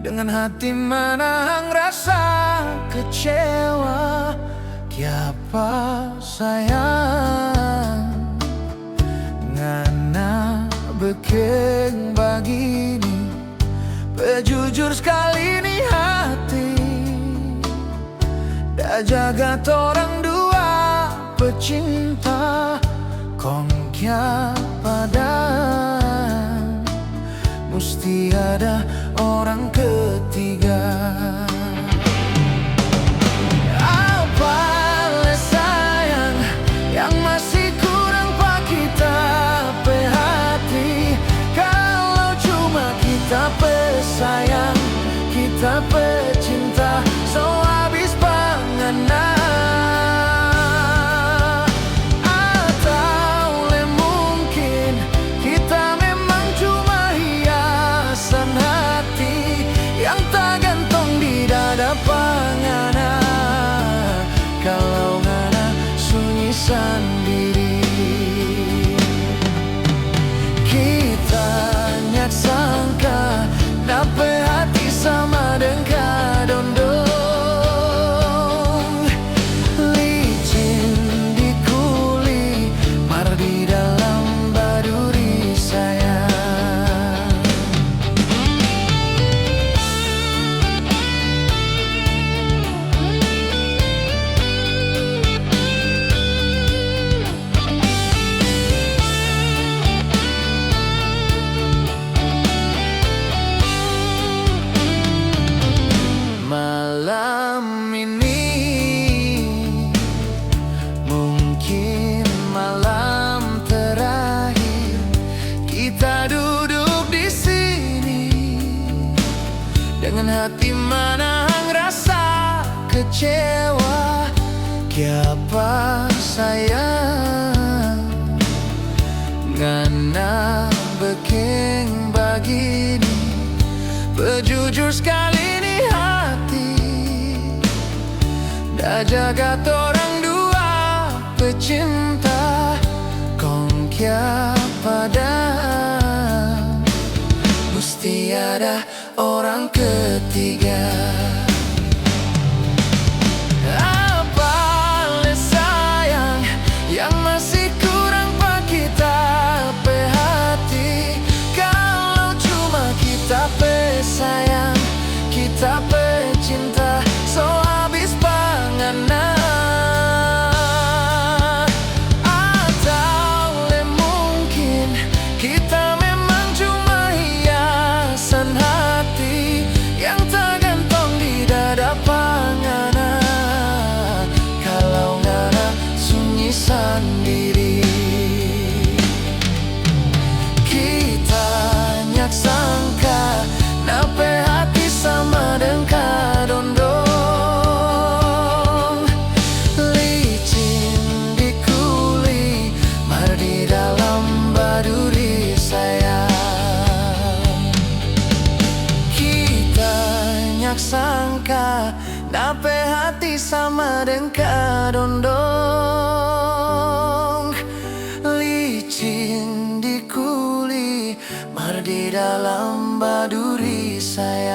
dengan hati menahan rasa kecewa. Kiapa sayang ngana bekeng begini, bejujur sekali nih hati. Dah jaga torang dua pecinta, kong kiapa mesti ada orang ketiga. Apa le sayang yang masih kurang pak kita pe hati, kalau cuma kita pe sayang, kita pe cinta, so habis pangana. Pangana kalau ngana sunyi sendiri, kita nyak sangka dape hati sama dengan dondong, licin di kuli, mar di dalam baduri sayang. Malam ini mungkin malam terakhir kita duduk di sini, dengan hati menahan rasa kecewa. Kiapa sayang ngana bekeng begini, bejujur sekali nih hati. Dah jaga torang dua pecinta, kong kiapa mesti ada orang ketiga. Apa le sayang yang masih kurang pak kita pe hati, kalau cuma kita pe sayang, kita pe cinta, so habis pangana. Atau le mungkin kita memang cuma hiasan hati yang tergantung di dada pangana, kalau ngana sunyi sendiri. Kita nyak sangka nape hati sama dengan dondong, licin di kuli, mar di dalam baduri sayang. Kita nyak sangka nape hati sama dengan dondong, licin di kuli, mar di dalam baduri sayang.